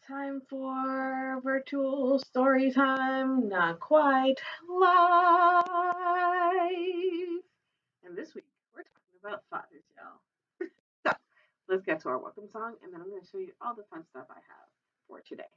Time for virtual story time, not quite live. And this week we're talking about fathers, y'all. So let's get to our welcome song, and then I'm going to show you all the fun stuff I have for today.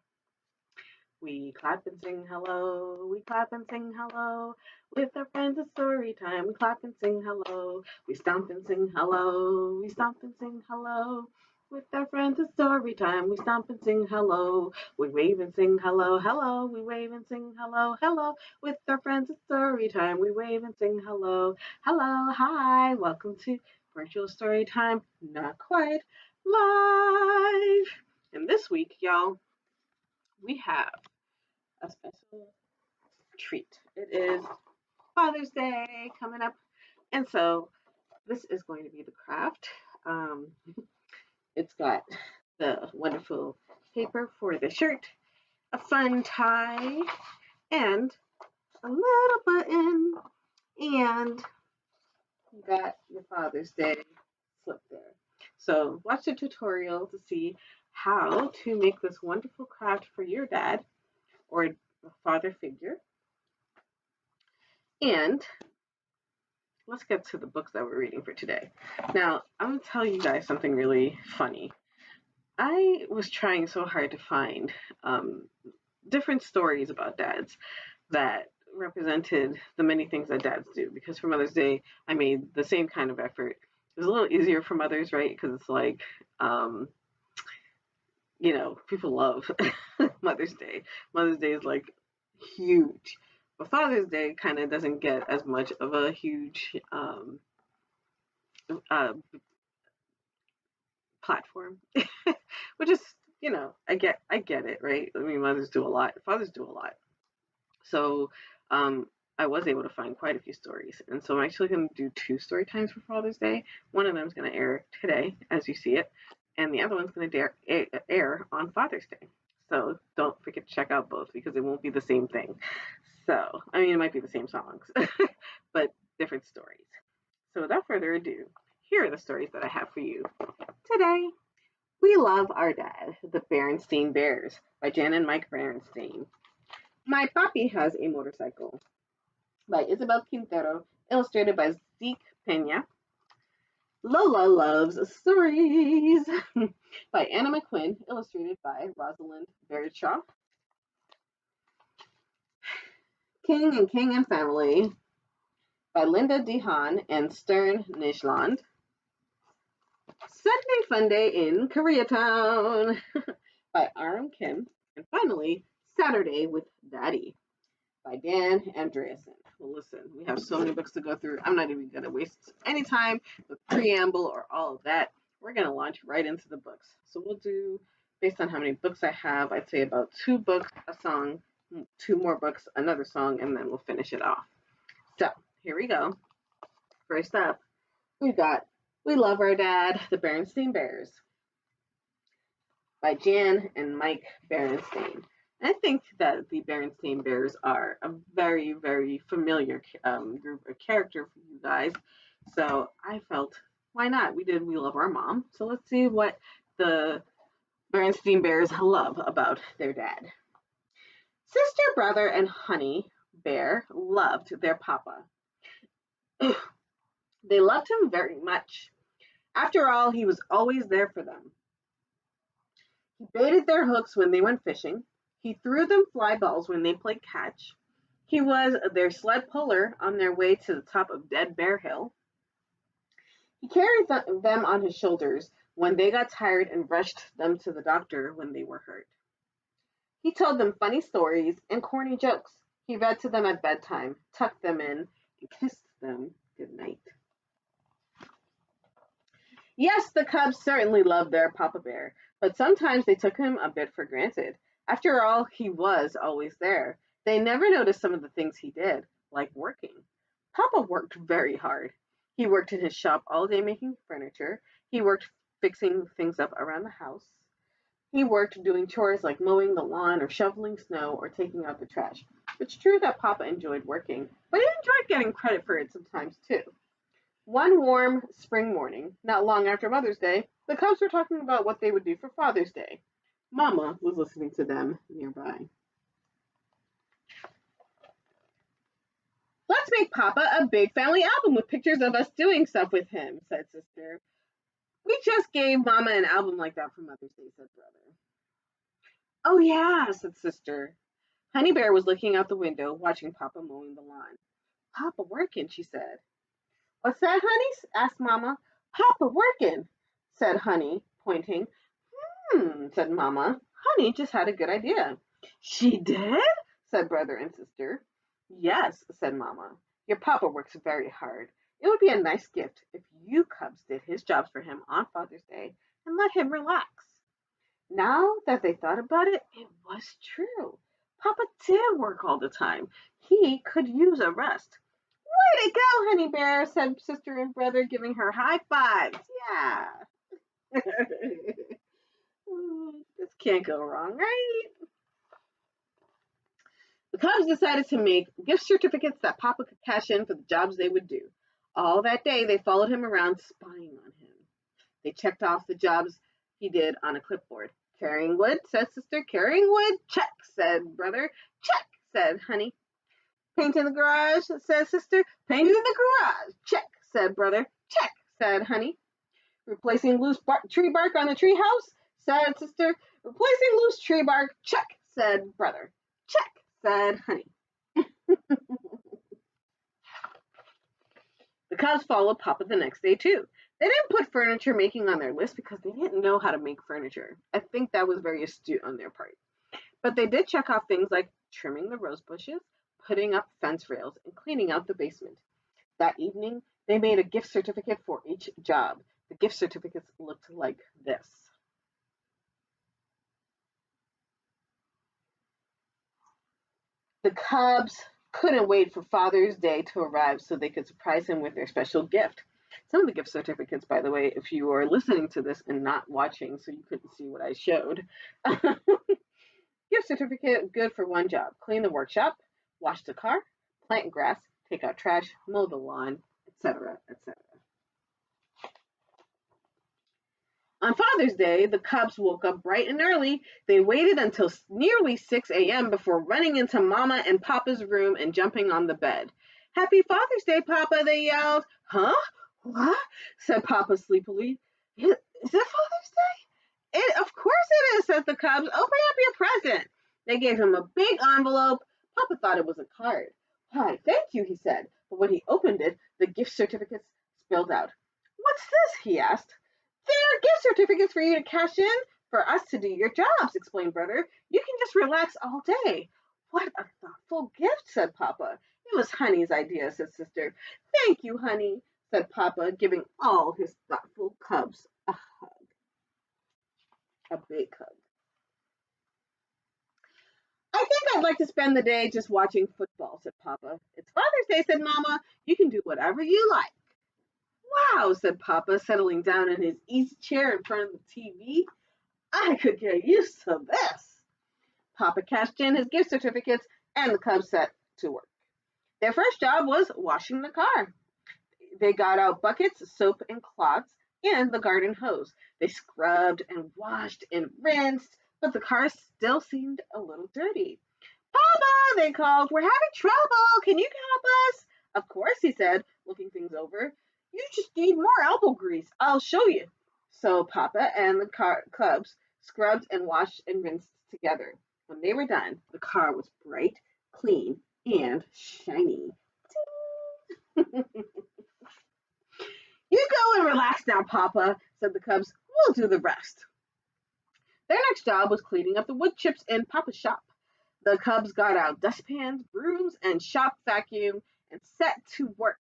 We clap and sing hello, we clap and sing hello. With our friends it's story time. We clap and sing hello, we stomp and sing hello, we stomp and sing hello. With our friends it's story time. We stomp and sing hello, we wave and sing hello, hello. We wave and sing hello, hello. With our friends it's story time. We wave and sing hello, hello, hi. Welcome to virtual story time, not quite live. And this week, y'all, we have a special treat. It is Father's Day coming up, and so this is going to be the craft. It's got the wonderful paper for the shirt, a fun tie, and a little button, and you got your Father's Day slip there. So watch the tutorial to see how to make this wonderful craft for your dad or a father figure. And let's get to the books that we're reading for today. Now, I'm going to tell you guys something really funny. I was trying so hard to find different stories about dads that represented the many things that dads do, because for Mother's Day, I made the same kind of effort. It was a little easier for mothers, right? Because it's like, people love Mother's Day. Mother's Day is like huge. But Father's Day kind of doesn't get as much of a huge platform, which is, I get it, right? I mean, mothers do a lot, fathers do a lot. So I was able to find quite a few stories. And so I'm actually going to do 2 story times for Father's Day. One of them is going to air today, as you see it, and the other one's going to air on Father's Day. So don't forget to check out both, because it won't be the same thing. So, I mean, it might be the same songs, but different stories. So without further ado, here are the stories that I have for you today. We Love Our Dad, The Berenstain Bears by Jan and Mike Berenstain. My Papi Has a Motorcycle by Isabel Quintero, illustrated by Zeke, Peña. Lola Loves Stories by Anna McQuinn, illustrated by Rosalind, Beardshaw. King and Family by Linda D. Haan and Stern Nijland. Sunday Funday in Koreatown by Aram. And finally, Saturday with Daddy by Dan Andreasen. Well, listen, we have so many books to go through. I'm not even going to waste any time with preamble or all of that. We're going to launch right into the books. So we'll do, based on how many books I have, I'd say about 2 books, a song, 2 more books, another song, and then we'll finish it off. So here we go. First up, we've got We Love Our Dad, The Berenstain Bears by Jan and Mike Berenstain. I think that the Berenstain Bears are a very, very familiar group or character for you guys. So I felt, why not? We Love Our Mom. So let's see what the Berenstain Bears love about their dad. Sister, brother, and honey bear loved their papa. They loved him very much. After all, he was always there for them. He baited their hooks when they went fishing. He threw them fly balls when they played catch. He was their sled puller on their way to the top of Dead Bear Hill. He carried them on his shoulders when they got tired and rushed them to the doctor when they were hurt. He told them funny stories and corny jokes. He read to them at bedtime, tucked them in, and kissed them good night. Yes, the cubs certainly loved their Papa Bear, but sometimes they took him a bit for granted. After all, he was always there. They never noticed some of the things he did, like working. Papa worked very hard. He worked in his shop all day making furniture. He worked fixing things up around the house. He worked doing chores like mowing the lawn or shoveling snow or taking out the trash. It's true that Papa enjoyed working, but he enjoyed getting credit for it sometimes too. One warm spring morning, not long after Mother's Day, the cubs were talking about what they would do for Father's Day. Mama was listening to them nearby. Let's make Papa a big family album with pictures of us doing stuff with him, said Sister. We just gave Mama an album like that for Mother's Day, said Brother. Oh, yeah, said Sister. Honey Bear was looking out the window, watching Papa mowing the lawn. Papa working, she said. What's that, Honey? Asked Mama. Papa working, said Honey, pointing. Said Mama. Honey just had a good idea. She did? Said Brother and Sister. Yes, said Mama. Your Papa works very hard. It would be a nice gift if you cubs did his jobs for him on Father's Day and let him relax. Now that they thought about it, it was true. Papa did work all the time. He could use a rest. Way to go, Honey Bear, said Sister and Brother, giving her high fives. Yeah. This can't go wrong, right? The Cubs decided to make gift certificates that Papa could cash in for the jobs they would do. All that day, they followed him around, spying on him. They checked off the jobs he did on a clipboard. Carrying wood, said Sister. Carrying wood, check, said Brother. Check, said Honey. Paint in the garage, said Sister. Paint in the garage, check, said Brother. Check, said Honey. Replacing loose tree bark on the tree house, said Sister. Replacing loose tree bark, check, said Brother. Check, said Honey. The Cubs followed Papa the next day, too. They didn't put furniture making on their list because they didn't know how to make furniture. I think that was very astute on their part. But they did check off things like trimming the rose bushes, putting up fence rails, and cleaning out the basement. That evening, they made a gift certificate for each job. The gift certificates looked like this. The Cubs couldn't wait for Father's Day to arrive so they could surprise him with their special gift. Some of the gift certificates, by the way, if you are listening to this and not watching, so you couldn't see what I showed. Gift certificate good for one job: clean the workshop, wash the car, plant grass, take out trash, mow the lawn, etc., etc. On Father's Day, the Cubs woke up bright and early. They waited until nearly 6 a.m. before running into Mama and Papa's room and jumping on the bed. Happy Father's Day, Papa, they yelled. Huh? What? Said Papa sleepily. Is it Father's Day? Of course it is, said the Cubs. Open up your present. They gave him a big envelope. Papa thought it was a card. Why, thank you, he said. But when he opened it, the gift certificates spilled out. What's this? He asked. They are gift certificates for you to cash in for us to do your jobs, explained Brother. You can just relax all day. What a thoughtful gift, said Papa. It was Honey's idea, said Sister. Thank you, Honey, said Papa, giving all his thoughtful cubs a hug. A big hug. I think I'd like to spend the day just watching football, said Papa. It's Father's Day, said Mama. You can do whatever you like. Wow, said Papa, settling down in his easy chair in front of the TV. I could get used to this. Papa cashed in his gift certificates and the Cubs set to work. Their first job was washing the car. They got out buckets, soap, and cloths, and the garden hose. They scrubbed and washed and rinsed, but the car still seemed a little dirty. Papa, they called, we're having trouble. Can you help us? Of course, he said, looking things over. You just need more elbow grease. I'll show you. So Papa and the Cubs scrubbed and washed and rinsed together. When they were done, the car was bright, clean, and shiny. You go and relax now, Papa, said the Cubs. We'll do the rest. Their next job was cleaning up the wood chips in Papa's shop. The Cubs got out dustpans, brooms, and shop vacuum and set to work.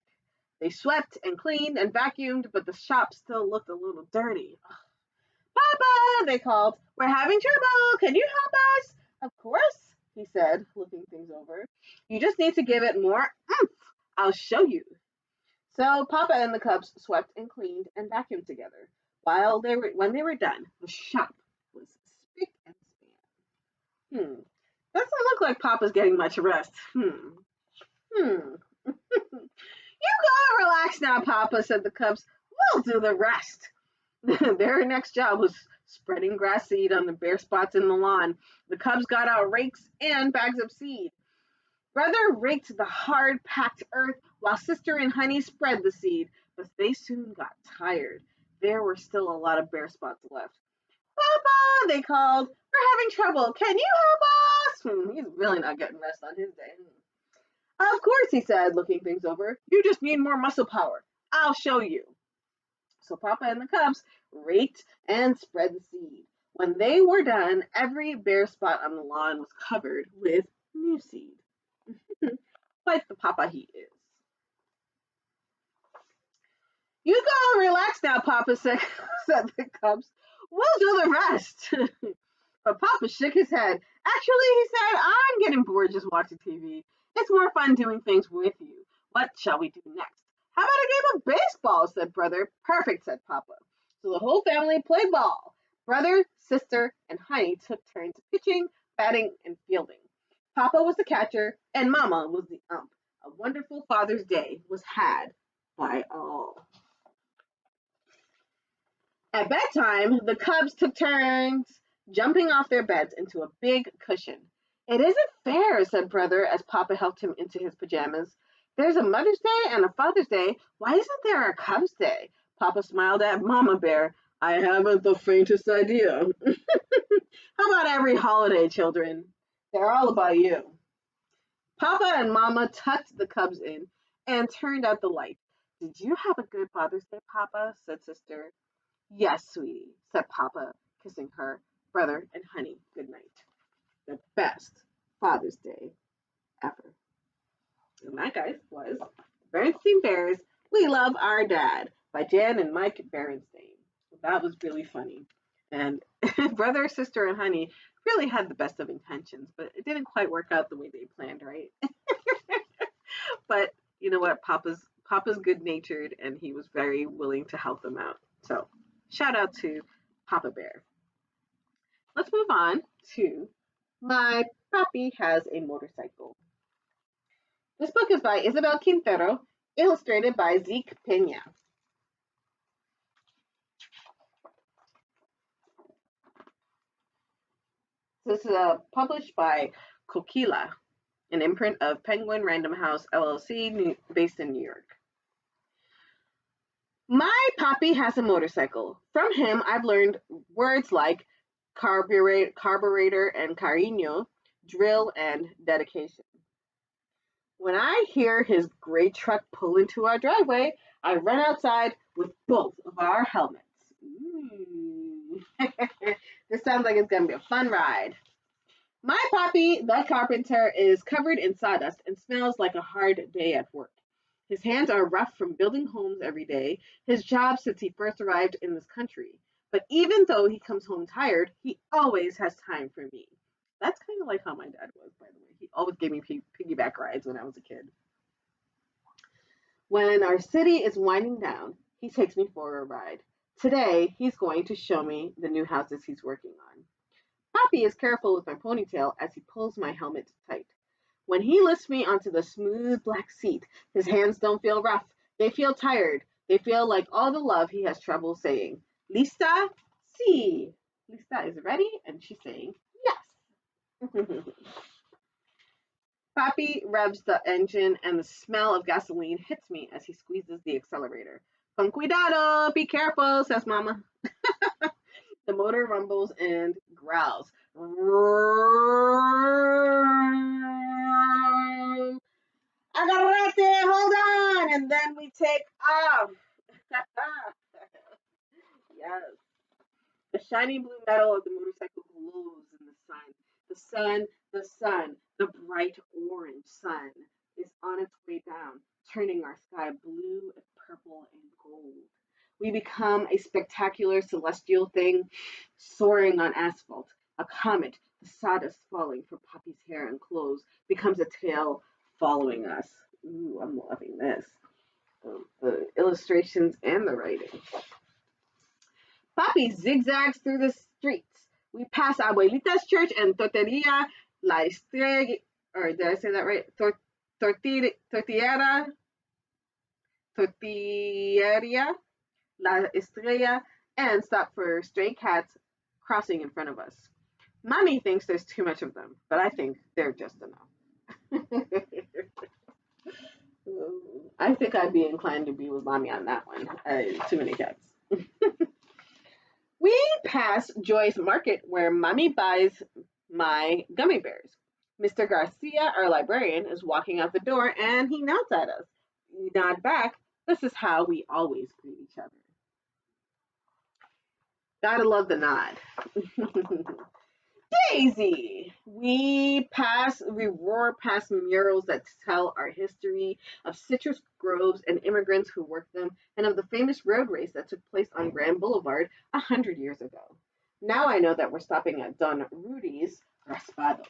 They swept and cleaned and vacuumed, but the shop still looked a little dirty. Papa, they called, we're having trouble. Can you help us? Of course, he said, looking things over. You just need to give it more oomph. I'll show you. So Papa and the Cubs swept and cleaned and vacuumed together. When they were done, the shop was spick and span. Doesn't look like Papa's getting much rest. You go and relax now, Papa, said the Cubs. We'll do the rest. Their next job was spreading grass seed on the bare spots in the lawn. The cubs got out rakes and bags of seed. Brother raked the hard-packed earth while sister and Honey spread the seed, but they soon got tired. There were still a lot of bare spots left. Papa, they called, we're having trouble. Can you help us? He's really not getting rest on his day. Of course, he said, looking things over. You just need more muscle power. I'll show you. So Papa and the cubs raked and spread the seed. When they were done, every bare spot on the lawn was covered with new seed. Like the Papa he is. You go and relax now, Papa said the cubs. We'll do the rest. But Papa shook his head. Actually, he said, I'm getting bored just watching TV. It's more fun doing things with you. What shall we do next? How about a game of baseball, said Brother. Perfect, said Papa. So the whole family played ball. Brother, sister, and Honey took turns pitching, batting, and fielding. Papa was the catcher, and Mama was the ump. A wonderful Father's Day was had by all. At bedtime, the cubs took turns jumping off their beds into a big cushion. It isn't fair, said Brother as Papa helped him into his pajamas. There's a Mother's Day and a Father's Day. Why isn't there a Cubs Day? Papa smiled at Mama Bear. I haven't the faintest idea. How about every holiday, children? They're all about you. Papa and Mama tucked the cubs in and turned out the light. Did you have a good Father's Day, Papa? Said Sister. Yes, sweetie, said Papa, kissing her, Brother, and Honey good night. The best Father's Day ever. And that, guys, was Berenstain Bears, We Love Our Dad by Dan and Mike Berenstain. That was really funny. And Brother, Sister, and Honey really had the best of intentions, but it didn't quite work out the way they planned, right? But you know what? Papa's good-natured, and he was very willing to help them out. So shout out to Papa Bear. Let's move on to My Papi Has a Motorcycle. This book is by Isabel Quintero, illustrated by Zeke, Peña. This is published by Coquila, an imprint of Penguin Random House, LLC, based in New York. My Papi has a motorcycle. From him, I've learned words like carburetor and cariño, drill and dedication. When I hear his gray truck pull into our driveway, I run outside with both of our helmets. This sounds like it's going to be a fun ride. My Papi, the carpenter, is covered in sawdust and smells like a hard day at work. His hands are rough from building homes every day, his job since he first arrived in this country. But even though he comes home tired, he always has time for me. That's kind of like how my dad was, by the way. He always gave me piggyback rides when I was a kid. When our city is winding down, he takes me for a ride. Today, he's going to show me the new houses he's working on. Papi is careful with my ponytail as he pulls my helmet tight. When he lifts me onto the smooth black seat, his hands don't feel rough. They feel tired. They feel like all the love he has trouble saying. Lista? Si. Lista is ready, and she's saying yes. Papi revs the engine, and the smell of gasoline hits me as he squeezes the accelerator. Con cuidado, be careful, says Mama. The motor rumbles and growls. Agarrate, hold on, and then we take off. Yes. The shiny blue metal of the motorcycle glows in the sun. The bright orange sun is on its way down, turning our sky blue, purple, and gold. We become a spectacular celestial thing soaring on asphalt. A comet, the sawdust falling from Papi's hair and clothes, becomes a tail following us. Ooh, I'm loving this. The illustrations and the writing. Papi zigzags through the streets. We pass Abuelita's church and Tortilleria La Estrella, or did I say that right? Tortilleria La Estrella, and stop for stray cats crossing in front of us. Mommy thinks there's too much of them, but I think they're just enough. I think I'd be inclined to be with Mommy on that one. Too many cats. We pass Joy's Market where Mommy buys my gummy bears. Mr. Garcia, our librarian, is walking out the door and he nods at us. We nod back. This is how we always greet each other. Gotta love the nod. Daisy! We roar past murals that tell our history of citrus groves and immigrants who worked them, and of the famous road race that took place on Grand Boulevard 100 years ago. Now I know that we're stopping at Don Rudy's Raspados.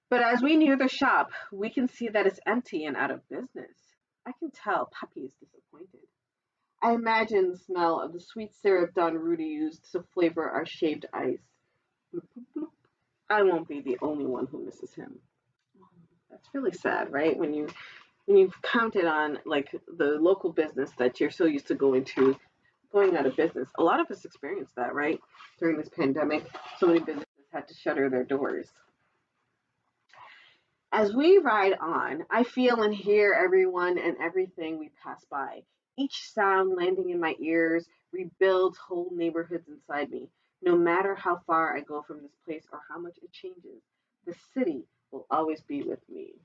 But as we near the shop, we can see that it's empty and out of business. I can tell Papi is disappointed. I imagine the smell of the sweet syrup Don Rudy used to flavor our shaved ice. I won't be the only one who misses him. That's really sad, right? When you've counted on like the local business that you're so used to going out of business. A lot of us experienced that, right? During this pandemic, so many businesses had to shutter their doors. As we ride on, I feel and hear everyone and everything we pass by. Each sound landing in my ears rebuilds whole neighborhoods inside me. No matter how far I go from this place or how much it changes, the city will always be with me.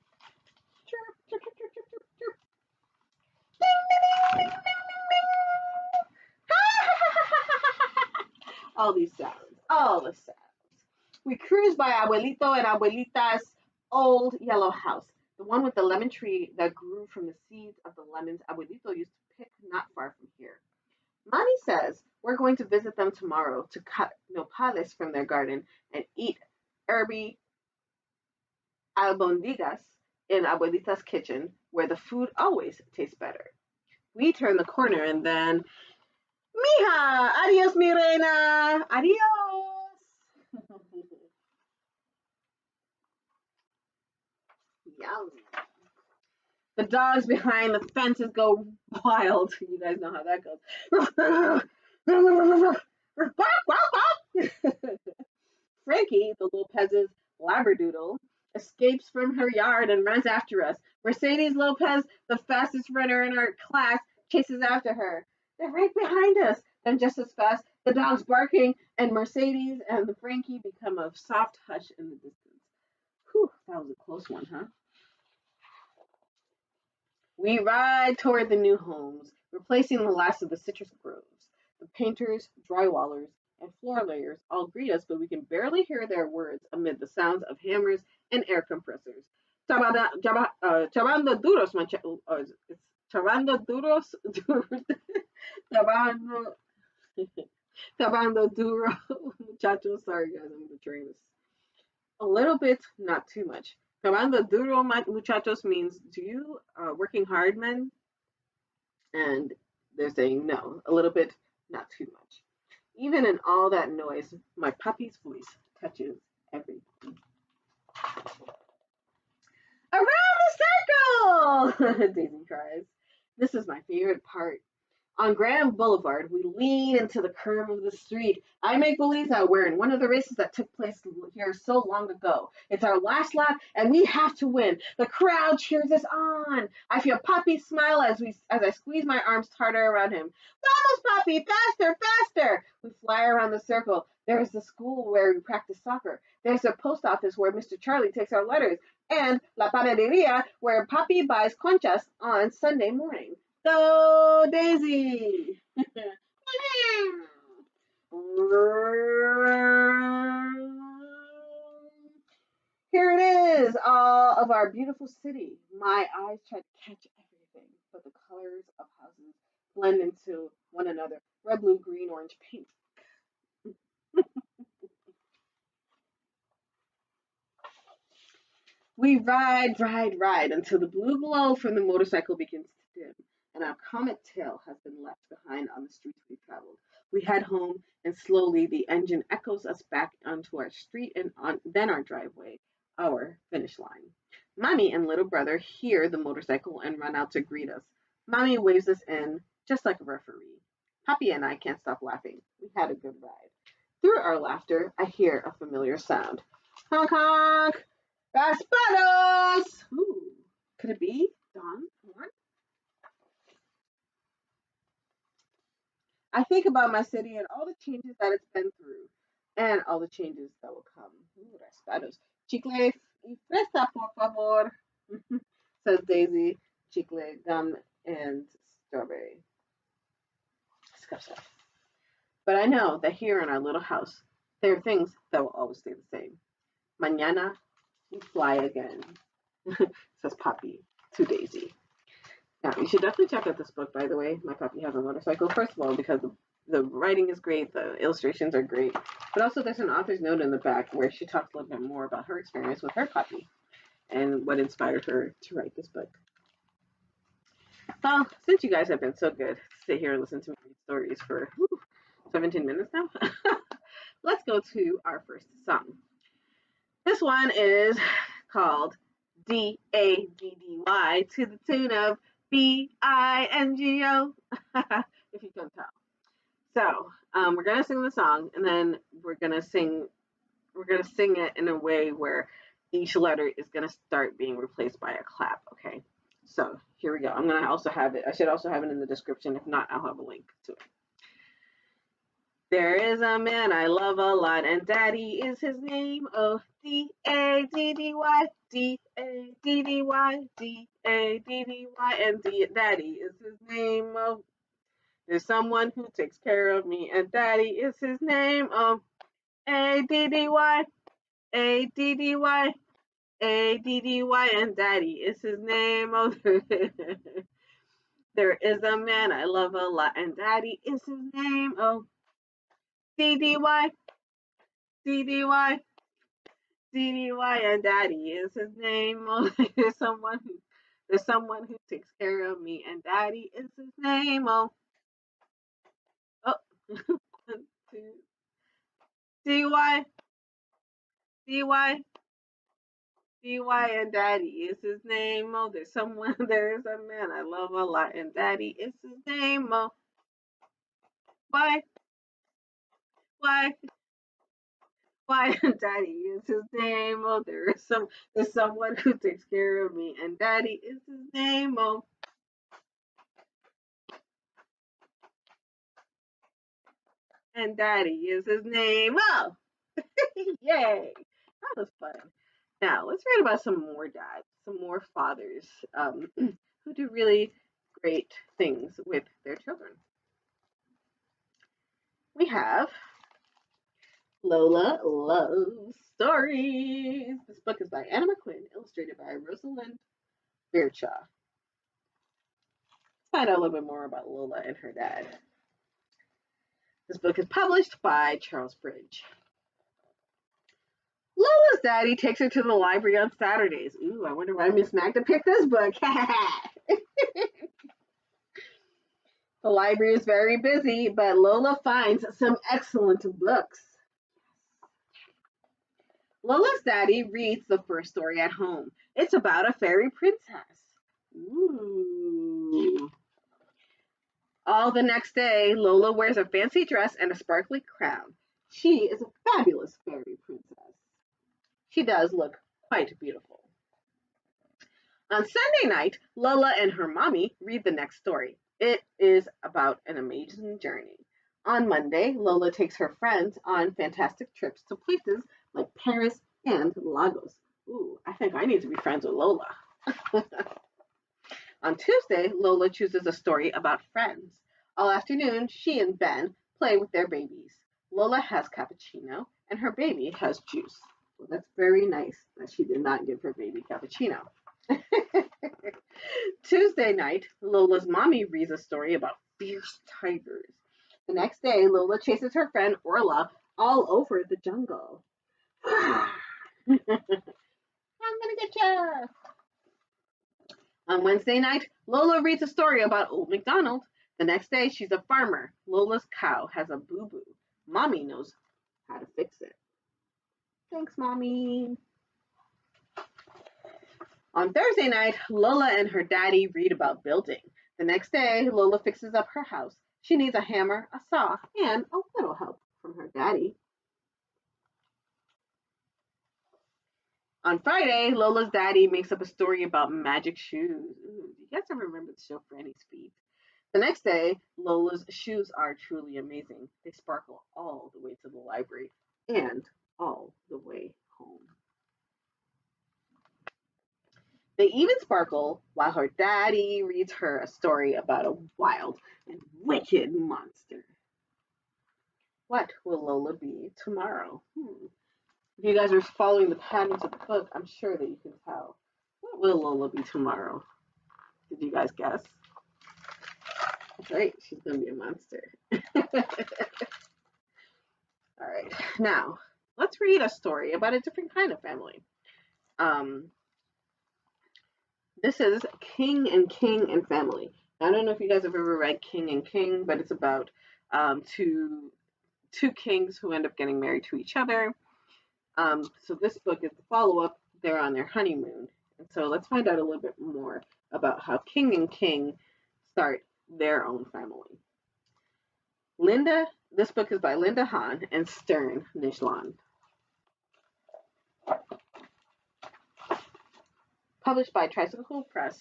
All these sounds, all the sounds. We cruise by Abuelito and Abuelita's old yellow house, the one with the lemon tree that grew from the seeds of the lemons Abuelito used to pick not far from here. Mommy says we're going to visit them tomorrow to cut nopales from their garden and eat herby albondigas in Abuelita's kitchen, where the food always tastes better. We turn the corner and then, Mija, adios, mi reina, adios. Yum. The dogs behind the fences go wild. You guys know how that goes. Frankie, the Lopez's labradoodle, escapes from her yard and runs after us. Mercedes Lopez, the fastest runner in our class, chases after her. They're right behind us. Then just as fast, the dog's barking, and Mercedes and the Frankie become a soft hush in the distance. Whew, that was a close one, huh? We ride toward the new homes, replacing the last of the citrus groves. The painters, drywallers, and floor layers all greet us, but we can barely hear their words amid the sounds of hammers and air compressors. Chavando duros, it's chavando duros, chavando, chavando duro, muchachos. Sorry, guys, I'm butchering this. A little bit, not too much. Chavando duro, muchachos means, do you working hard, men? And they're saying no, a little bit, not too much. Even in all that noise, my puppy's voice touches everything. Around the circle! Daisy cries. This is my favorite part. On Grand Boulevard, we lean into the curve of the street. I make believe that we're in one of the races that took place here so long ago. It's our last lap, and we have to win. The crowd cheers us on. I feel Papi smile as I squeeze my arms harder around him. Vamos, Papi, faster, faster! We fly around the circle. There's the school where we practice soccer. There's the post office where Mr. Charlie takes our letters. And La Panaderia, where Papi buys conchas on Sunday morning. Go, Daisy! Here it is, all of our beautiful city. My eyes try to catch everything, but the colors of houses blend into one another. Red, blue, green, orange, pink. We ride until the blue glow from the motorcycle begins to dim, and our comet tail has been left behind on the streets we traveled. We head home, and slowly the engine echoes us back onto our street and then our driveway, our finish line. Mommy and little brother hear the motorcycle and run out to greet us. Mommy waves us in, just like a referee. Papi and I can't stop laughing. We had a good ride. Through our laughter, I hear a familiar sound. Honk honk! Raspados! Ooh, could it be Don Horn? I think about my city and all the changes that it's been through, and all the changes that will come. Ooh, Raspados. Chicle y fresa, por favor, says Daisy. Chicle, gum, and strawberry. But I know that here in our little house, there are things that will always stay the same. Mañana we fly again, says Papi to Daisy. Now, you should definitely check out this book, by the way. My Papi Has a Motorcycle. First of all, because the writing is great, the illustrations are great, but also there's an author's note in the back where she talks a little bit more about her experience with her Papi and what inspired her to write this book. Well, since you guys have been so good to sit here and listen to me read stories for 17 minutes now, let's go to our first song. This one is called D-A-D-D-Y to the tune of B-I-N-G-O, if you can tell. So we're gonna sing the song, and then we're gonna sing it in a way where each letter is gonna start being replaced by a clap. Okay. So here we go. I'm gonna also have it. I should also have it in the description. If not, I'll have a link to it. There is a man I love a lot, and Daddy is his name. Oh, D-A-D-D-Y, D-A-D-D-Y, D-A-D-D-Y, and Daddy is his name. Oh, there's someone who takes care of me, and Daddy is his name. Oh, A-D-D-Y, A-D-D-Y, A-D-D-Y, and Daddy is his name. Oh, there is a man I love a lot, and Daddy is his name. Oh, D-D-Y, D-D-Y, D-D-Y, and Daddy is his name. Oh, there's someone who takes care of me, and Daddy is his name. Oh, 1, 2, D-Y, D-Y, D-Y, and Daddy is his name. Oh, there's a man I love a lot, and Daddy is his name. Oh, why, and Daddy is his name. Oh, there's someone who takes care of me, and Daddy is his name. Oh, and Daddy is his name. Oh, yay! That was fun. Now let's read about some more dads, some more fathers who do really great things with their children. We have Lola Loves Stories. This book is by Anna McQuinn, illustrated by Rosalind Beardshaw. Let's find out a little bit more about Lola and her dad. This book is published by Charles Bridge. Lola's daddy takes her to the library on Saturdays. Ooh, I wonder why Miss Magda picked this book. The library is very busy, but Lola finds some excellent books. Lola's daddy reads the first story at home. It's about a fairy princess. Ooh. All the next day, Lola wears a fancy dress and a sparkly crown. She is a fabulous fairy princess. She does look quite beautiful. On Sunday night, Lola and her mommy read the next story. It is about an amazing journey. On Monday, Lola takes her friends on fantastic trips to places like Paris and Lagos. Ooh, I think I need to be friends with Lola. On Tuesday, Lola chooses a story about friends. All afternoon, she and Ben play with their babies. Lola has cappuccino, and her baby has juice. Well, that's very nice that she did not give her baby cappuccino. Tuesday night, Lola's mommy reads a story about fierce tigers. The next day, Lola chases her friend Orla all over the jungle. I'm gonna get you. On Wednesday night, Lola reads a story about Old MacDonald. The next day, she's a farmer. Lola's cow has a boo-boo. Mommy knows how to fix it. Thanks, Mommy. On Thursday night, Lola and her daddy read about building. The next day, Lola fixes up her house. She needs a hammer, a saw, and a little help from her daddy. On Friday, Lola's daddy makes up a story about magic shoes. Ooh, do you guys ever remember the show Franny's Feet? The next day, Lola's shoes are truly amazing. They sparkle all the way to the library and all the way home. They even sparkle while her daddy reads her a story about a wild and wicked monster. What will Lola be tomorrow? If you guys are following the patterns of the book, I'm sure that you can tell. What will Lola be tomorrow? Did you guys guess? That's right, she's going to be a monster. All right, now let's read a story about a different kind of family. This is King and Family. I don't know if you guys have ever read King and King, but it's about two kings who end up getting married to each other. So this book is the follow-up. They're on their honeymoon. And so let's find out a little bit more about how King and King start their own family. This book is by Linda Haan and Stern Nijland. Published by Tricycle Press.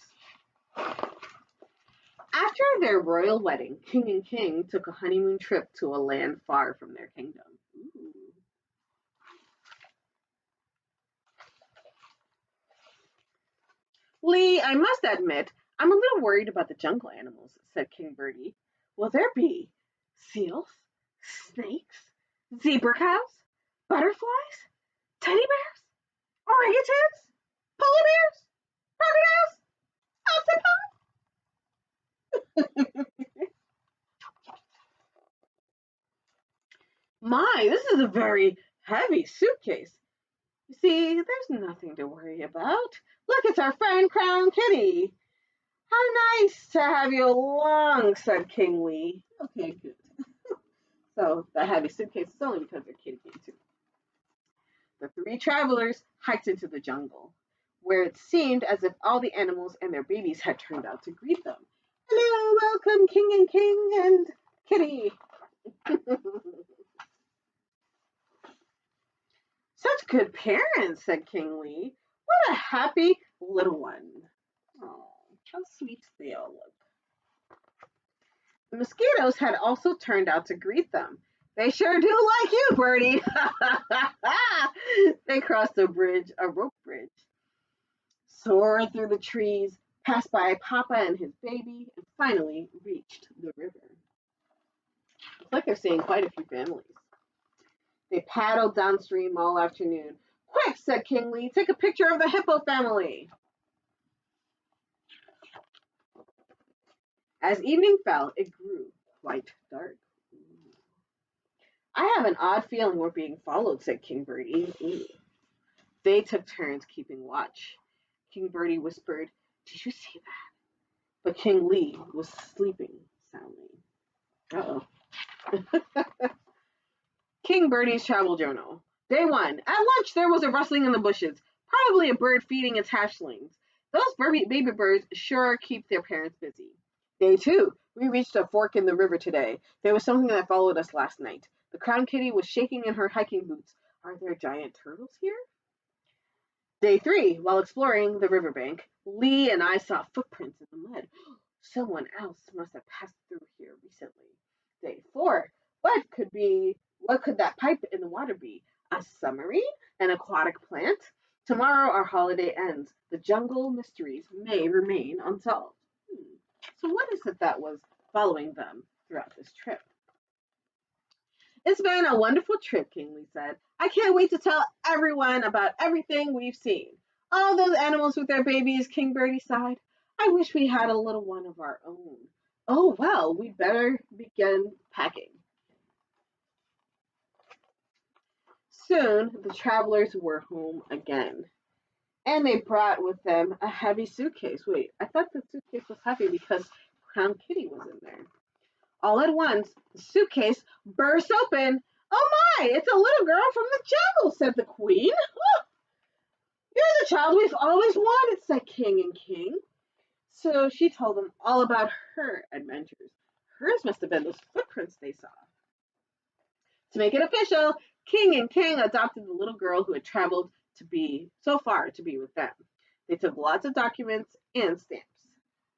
After their royal wedding, King and King took a honeymoon trip to a land far from their kingdom. Ooh. Lee, I must admit, I'm a little worried about the jungle animals, said King Birdie. Will there be seals, snakes, zebra cows, butterflies, teddy bears, orangutans, polar bears, crocodiles, octopi? My, this is a very heavy suitcase. You see, there's nothing to worry about. Look, it's our friend Crown Kitty. How nice to have you along, said King Lee. Okay, good. So the heavy suitcase is only because their kitty came too. The three travelers hiked into the jungle, where it seemed as if all the animals and their babies had turned out to greet them. Hello, welcome, King and Kitty. Such good parents, said King Lee. What a happy little one. Oh, how sweet they all look. The mosquitoes had also turned out to greet them. They sure do like you, Birdie. They crossed a rope bridge, soared through the trees, passed by Papa and his baby, and finally reached the river. It's like they're seeing quite a few families. They paddled downstream all afternoon. Quick, said King Lee, take a picture of the hippo family. As evening fell, it grew quite dark. I have an odd feeling we're being followed, said King Birdie. They took turns keeping watch. King Birdie whispered, Did you see that? But King Lee was sleeping soundly. Uh-oh. King Birdie's Travel Journal. Day 1. At lunch, there was a rustling in the bushes. Probably a bird feeding its hatchlings. Those baby birds sure keep their parents busy. Day 2. We reached a fork in the river today. There was something that followed us last night. The crown kitty was shaking in her hiking boots. Are there giant turtles here? Day 3. While exploring the riverbank, Lee and I saw footprints in the mud. Someone else must have passed through here recently. Day 4. What could that pipe in the water be? A submarine? An aquatic plant? Tomorrow our holiday ends. The jungle mysteries may remain unsolved. So what is it that was following them throughout this trip? It's been a wonderful trip, King Lee said. I can't wait to tell everyone about everything we've seen. All those animals with their babies, King Birdie sighed. I wish we had a little one of our own. Oh, well, we'd better begin packing. Soon, the travelers were home again. And they brought with them a heavy suitcase. Wait, I thought the suitcase was heavy because Crown Kitty was in there. All at once, the suitcase burst open. Oh my, it's a little girl from the jungle, said the queen. You're the child we've always wanted, said King and King. So she told them all about her adventures. Hers must have been those footprints they saw. To make it official, King and King adopted the little girl who had traveled to be so far to be with them. They took lots of documents and stamps.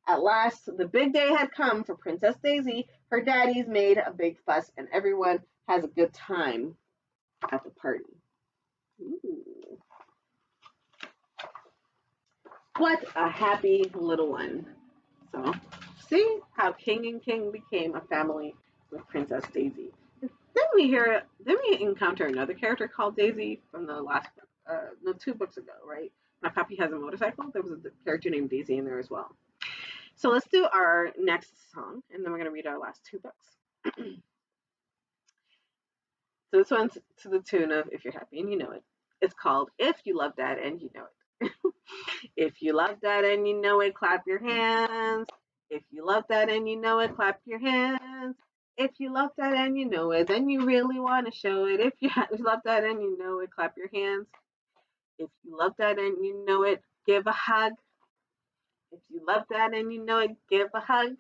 At last, the big day had come for Princess Daisy. Her daddies made a big fuss, and everyone has a good time at the party. Ooh. What a happy little one. So, see how King and King became a family with Princess Daisy. Then we encounter another character called Daisy from the last book, no, 2 books ago, right? My Papi has a motorcycle. There was a character named Daisy in there as well. So let's do our next song, and then we're going to read our last 2 books. So this one's to the tune of If You're Happy and You Know It. It's called If You Love Dad and You Know It. If you love Dad and you know it, clap your hands. If you love Dad and you know it, clap your hands. If you love Dad and you know it, then you really want to show it. If you love Dad and you know it, clap your hands. If you love Dad and you know it, give a hug. If you love Dad and you know it, give a hug.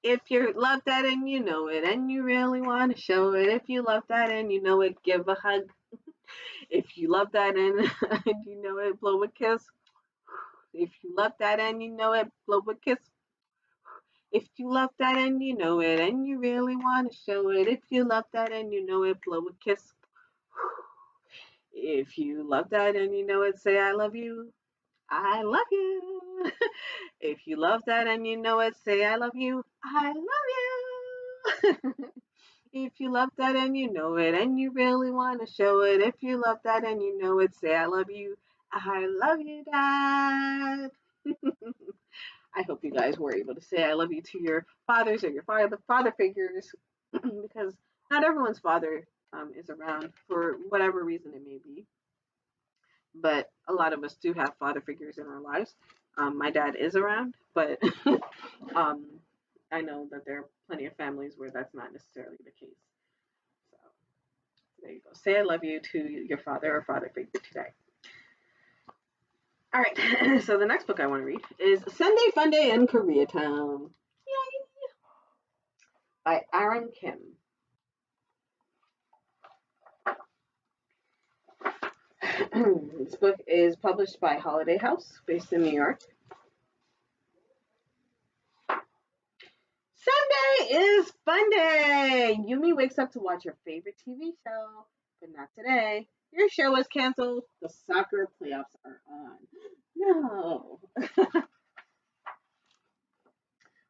If you love Dad and you know it, and you really want to show it. If you love Dad and you know it, give a hug. If you love Dad and you know it, blow a kiss. If you love Dad and you know it, blow a kiss. If you love Dad and you know it, and you really want to show it. If you love Dad and you know it, blow a kiss. If you love Dad and you know it, say I love you. I love you. If you love Dad and you know it, say I love you. I love you. If you love Dad and you know it, and you really want to show it. If you love Dad and you know it, say I love you. I love you, Dad. I hope you guys were able to say I love you to your fathers or your father figures, because not everyone's father is around for whatever reason it may be. But a lot of us do have father figures in our lives. My dad is around, but um, I know that there are plenty of families where that's not necessarily the case. So there you go. Say I love you to your father or father figure today. All right. So the next book I want to read is Sunday Funday in Koreatown. Yay! By Aram Kim. This book is published by Holiday House, based in New York. Sunday is Funday! Yumi wakes up to watch her favorite TV show, but not today. Your show is canceled. The soccer playoffs are on. No.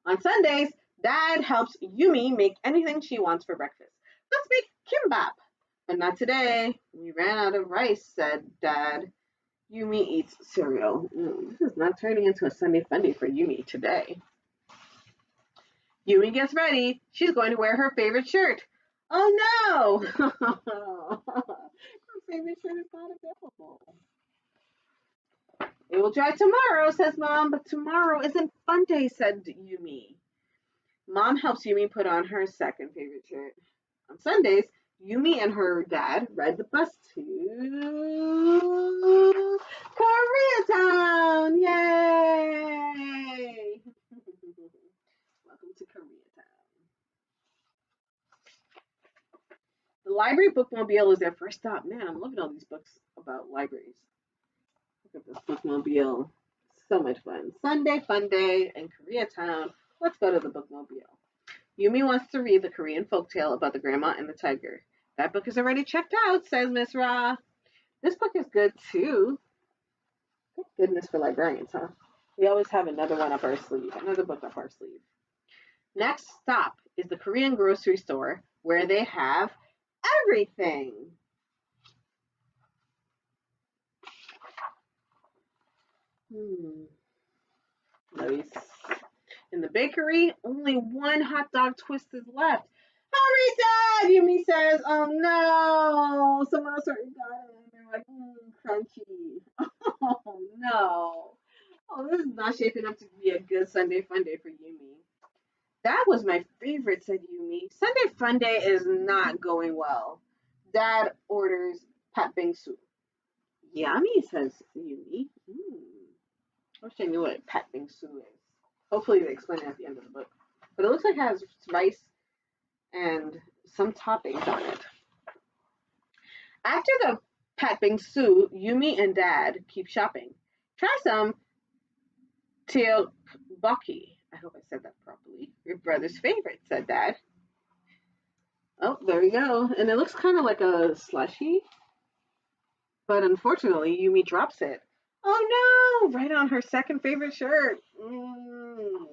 On Sundays, Dad helps Yumi make anything she wants for breakfast. Let's make kimbap. But not today. We ran out of rice, said Dad. Yumi eats cereal. This is not turning into a Sunday Funday for Yumi today. Yumi gets ready. She's going to wear her favorite shirt. Oh no! Her favorite shirt is not available. It will dry tomorrow, says Mom, but tomorrow isn't fun day, said Yumi. Mom helps Yumi put on her second favorite shirt. On Sundays, Yumi and her dad ride the bus to Koreatown. Yay! Welcome to Koreatown. The library bookmobile is their first stop. Man, I'm loving all these books about libraries. Look at this bookmobile. So much fun. Sunday fun day in Koreatown. Let's go to the bookmobile. Yumi wants to read the Korean folktale about the grandma and the tiger. That book is already checked out, says Miss Ra. This book is good too. Thank goodness for librarians, huh? We always have another one up our sleeve, another book up our sleeve. Next stop is the Korean grocery store, where they have everything. Nice. In the bakery, only one hot dog twist is left. Hurry, Dad! Yumi says. Oh no! Someone else already got it. And they're like, crunchy. Oh no. Oh, this is not shaping up to be a good Sunday fun day for Yumi. That was my favorite, said Yumi. Sunday fun day is not going well. Dad orders pat bingsu. Yummy, says Yumi. I wish I knew what pat bingsu is. Hopefully they explain it at the end of the book. But it looks like it has rice and some toppings on it. After the pat bingsu, Yumi and Dad keep shopping. Try some tteokbokki. I hope I said that properly. Your brother's favorite, said Dad. Oh, there we go. And it looks kind of like a slushy. But unfortunately, Yumi drops it. Oh no! Right on her second favorite shirt. Oh,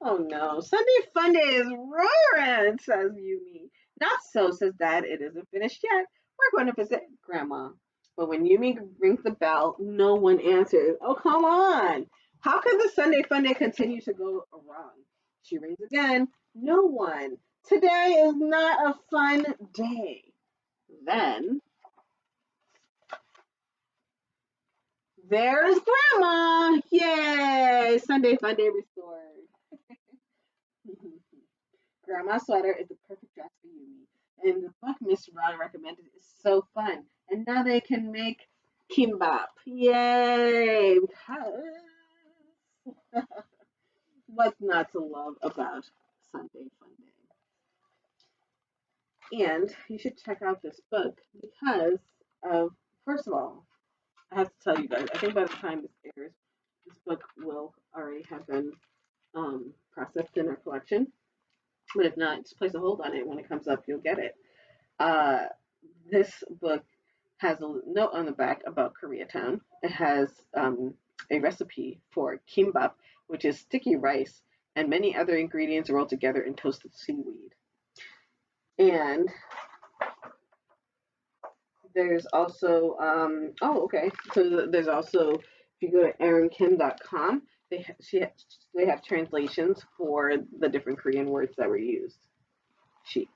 oh no. Sunday Funday is roaring, says Yumi. Not so, says Dad. It isn't finished yet. We're going to visit Grandma. But when Yumi rings the bell, no one answers. Oh, come on. How could the Sunday Funday continue to go wrong? She rings again. No one. Today is not a fun day. Then there's Grandma. Yay! Sunday Funday restored. Grandma's sweater is the perfect dress for Yumi. And the book Miss Rod recommended is so fun. And now they can make kimbap. Yay! Because what's not to love about Sunday Funday? And you should check out this book because of, first of all, I have to tell you guys, I think by the time this airs, this book will already have been processed in our collection. But if not, just place a hold on it. When it comes up, you'll get it. Uh, this book has a note on the back about Koreatown. It has a recipe for kimbap, which is sticky rice and many other ingredients rolled together in toasted seaweed. And there's also, okay. So there's also, if you go to aramkim.com, they have translations for the different Korean words that were used. She.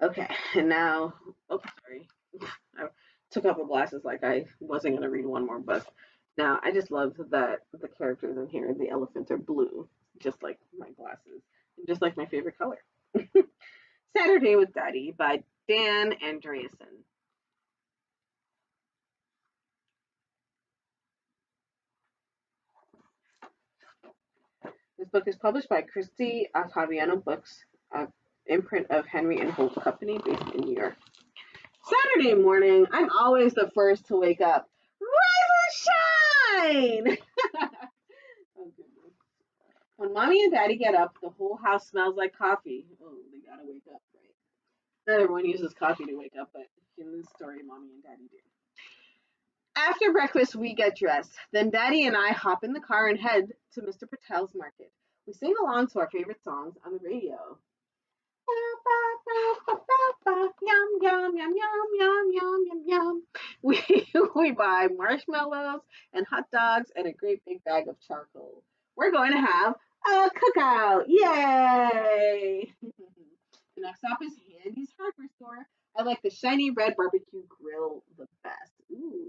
Okay, and now, oh, sorry. I took off my glasses like I wasn't going to read one more book. Now, I just love that the characters in here, the elephants are blue, just like my glasses, and just like my favorite color. Saturday with Daddy by Dan Andreasen. This book is published by Christie Ottaviano Books, an imprint of Henry and Holt Company based in New York. Saturday morning, I'm always the first to wake up. Rise and shine! Oh, goodness. When Mommy and Daddy get up, the whole house smells like coffee. Oh, they gotta wake up, right? Not everyone uses coffee to wake up, but in this story, Mommy and Daddy do. After breakfast, we get dressed. Then Daddy and I hop in the car and head to Mr. Patel's market. We sing along to our favorite songs on the radio. Yum, yum, yum, yum, yum, yum, yum, yum. We buy marshmallows and hot dogs and a great big bag of charcoal. We're going to have a cookout. Yay! The next stop is Handy's hardware store. I like the shiny red barbecue grill the best. Ooh.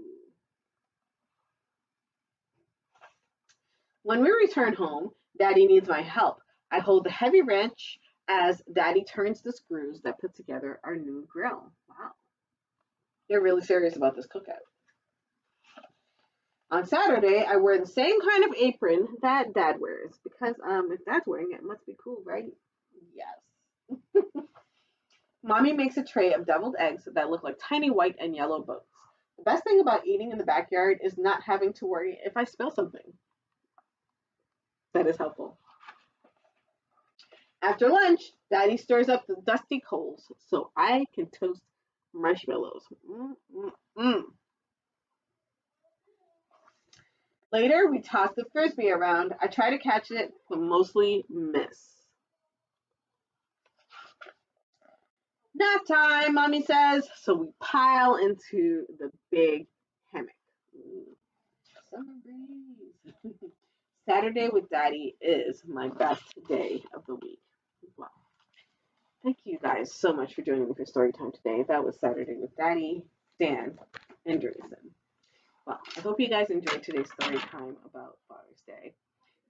When we return home, Daddy needs my help. I hold the heavy wrench as Daddy turns the screws that put together our new grill. Wow. They're really serious about this cookout. On Saturday, I wear the same kind of apron that Dad wears because if Dad's wearing it, it must be cool, right? Yes. Mommy makes a tray of deviled eggs that look like tiny white and yellow boats. The best thing about eating in the backyard is not having to worry if I spill something. That is helpful. After lunch, Daddy stirs up the dusty coals so I can toast marshmallows. Mm-mm-mm. Later, we toss the frisbee around. I try to catch it, but mostly miss. Nap time, Mommy says. So we pile into the big hammock. Ooh, summer breeze. Saturday with Daddy is my best day of the week. Wow. Thank you guys so much for joining me for story time today. That was Saturday with Daddy, Dan Andreasen. Well, I hope you guys enjoyed today's story time about Father's Day.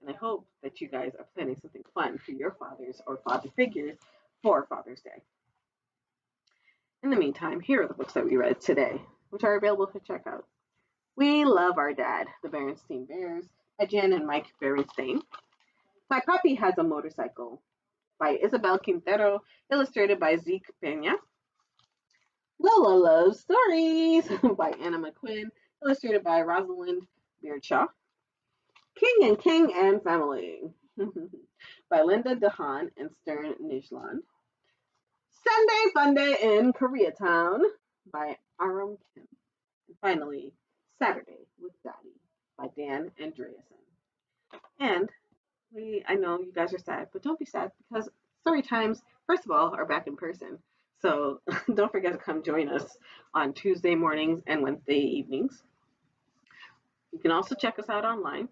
And I hope that you guys are planning something fun for your fathers or father figures for Father's Day. In the meantime, here are the books that we read today, which are available to check out. We Love Our Dad, The Berenstain Bears, by Jan and Mike Berenstain. My Papi Has a Motorcycle, by Isabel Quintero, illustrated by Zeke, Peña. Lola Loves Stories, by Anna McQuinn, illustrated by Rosalind, Beardshaw. King and Family, by Linda Haan and Stern Nijland. Sunday Funday in Koreatown, by Aram. And finally, Saturday with Daddy, by Dan Andreasen. And I know you guys are sad, but don't be sad because story times, first of all, are back in person. So don't forget to come join us on Tuesday mornings and Wednesday evenings. You can also check us out online.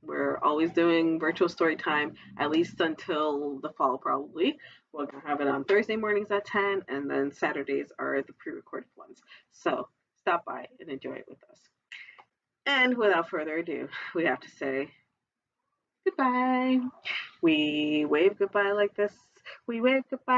We're always doing virtual story time, at least until the fall, probably. We'll have it on Thursday mornings at 10, and then Saturdays are the pre-recorded ones. So stop by and enjoy it with us. And without further ado, we have to say goodbye. We wave goodbye like this. We wave goodbye